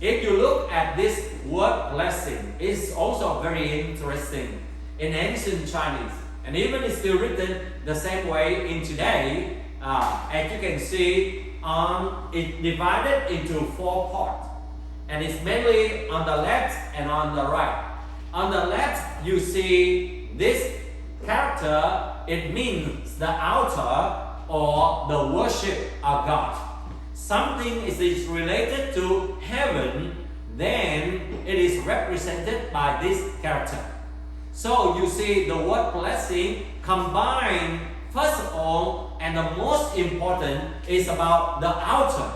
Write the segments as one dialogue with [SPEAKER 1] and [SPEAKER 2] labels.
[SPEAKER 1] If you look at this word blessing, it's also very interesting in ancient Chinese. And even it's still written the same way in today. As you can see, it's divided into 4 parts. And it's mainly on the left and on the right. On the left, you see this character. It means the altar or the worship of God. Something is related to heaven, then it is represented by this character. So you see the word blessing combined, first of all, and the most important is about the altar,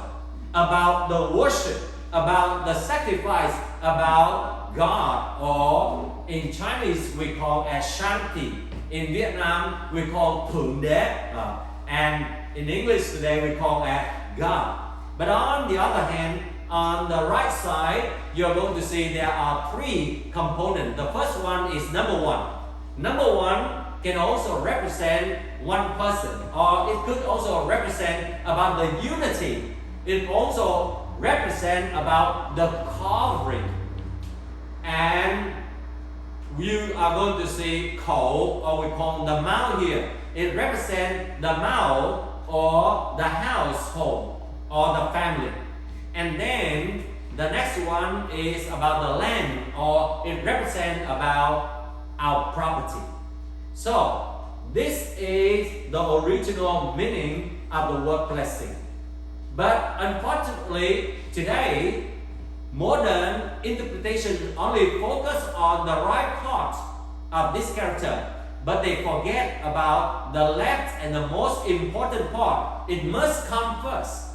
[SPEAKER 1] about the worship, about the sacrifice, about God, or in Chinese we call as Shanti. In Vietnam we call Blvd, and in English today we call as God. But on the other hand, on the right side, you're going to see there are 3 components. The first one is number 1. Number 1 can also represent one person, or it could also represent about the unity. It also represents about the covering. And you are going to see khẩu, or we call the mouth here. It represents the mouth or the household or the family. And then the next one is about the land, or it represents about our property. So this is the original meaning of the word blessing. But unfortunately today, modern interpretation only focus on the right part of this character, but they forget about the left and the most important part. It must come first.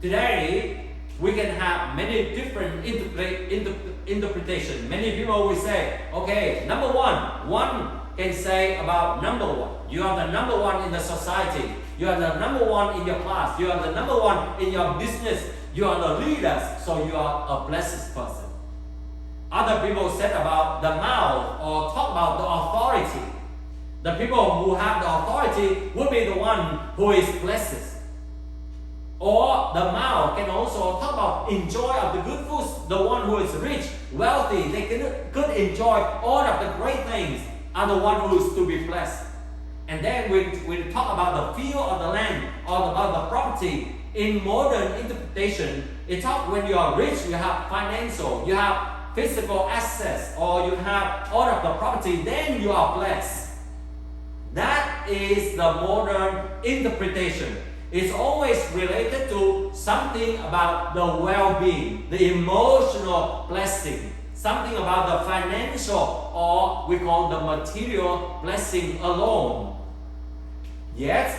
[SPEAKER 1] Today, we can have many different interpretations. Many people will say, okay, number 1. One can say about number 1. You are the number 1 in the society. You are the number 1 in your class. You are the number 1 in your business. You are the leaders, so you are a blessed person. Other people said about the mouth, or talk about the authority. The people who have the authority will be the one who is blessed. Or the mouth can also talk about enjoy of the good foods. The one who is rich, wealthy, they could enjoy all of the great things, are the one who is to be blessed. And then we talk about the field of the land, or about the property. In modern interpretation, it talks when you are rich, you have financial, you have physical access, or you have all of the property, then you are blessed. That is the modern interpretation. It's always related to something about the well-being, the emotional blessing, something about the financial, or we call the material blessing alone. Yet,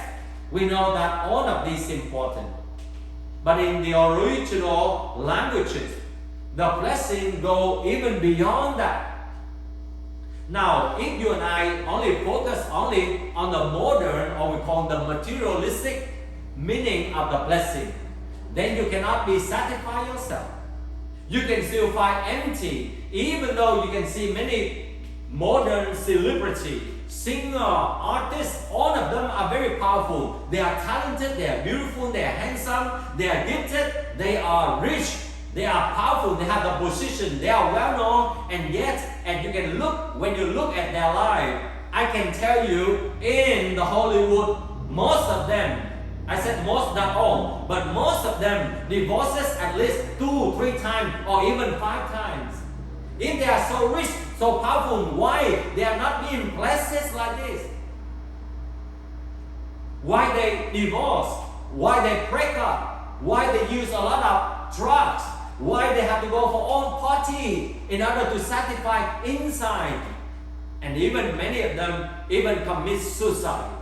[SPEAKER 1] we know that all of these are important. But in the original languages, the blessing go even beyond that. Now, if you and I only focus only on the modern, or we call the materialistic meaning of the blessing, then you cannot be satisfied yourself. You can still find empty, even though you can see many modern celebrities, singer, artists, all of them are very powerful. They are talented, they are beautiful, they are handsome, they are gifted, they are rich, they are powerful, they have the position, they are well known, and yet, and you can look, when you look at their life, I can tell you in the Hollywood, most of them, I said most, not all, but most of them divorces at least 2, 3 times, or even 5 times. If they are so rich, so powerful, why they are not being blessed like this? Why they divorce? Why they break up? Why they use a lot of drugs? Why they have to go for all party in order to satisfy inside? And even many of them even commit suicide.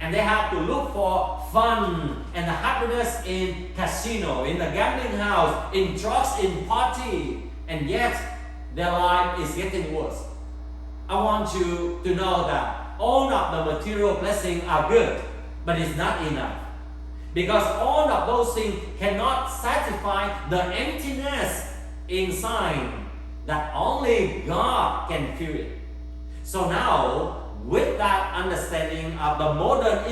[SPEAKER 1] And they have to look for fun and the happiness in casino, in the gambling house, in drugs, in party. And yet, their life is getting worse. I want you to know that all of the material blessings are good, but it's not enough. Because all of those things cannot satisfy the emptiness inside that only God can fill it. So now, with that understanding of the modern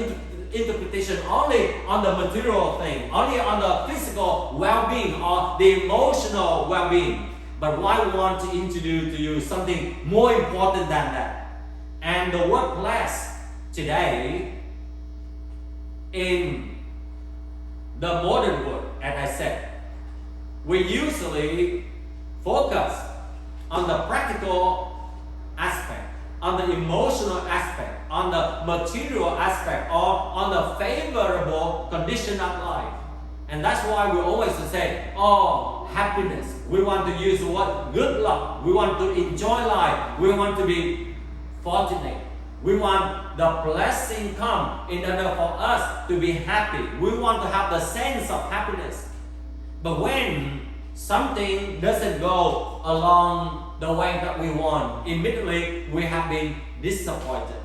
[SPEAKER 1] interpretation only on the material thing, only on the physical well-being or the emotional well-being. But I want to introduce to you something more important than that. And the workplace today, in the modern world, as I said, we usually focus on the practical aspect, on the emotional aspect, on the material aspect, or on the favorable condition of life. And that's why we always say, oh, happiness. We want to use the word good luck. We want to enjoy life. We want to be fortunate. We want the blessing come in order for us to be happy. We want to have the sense of happiness. But when something doesn't go along the way that we want, immediately we have been disappointed.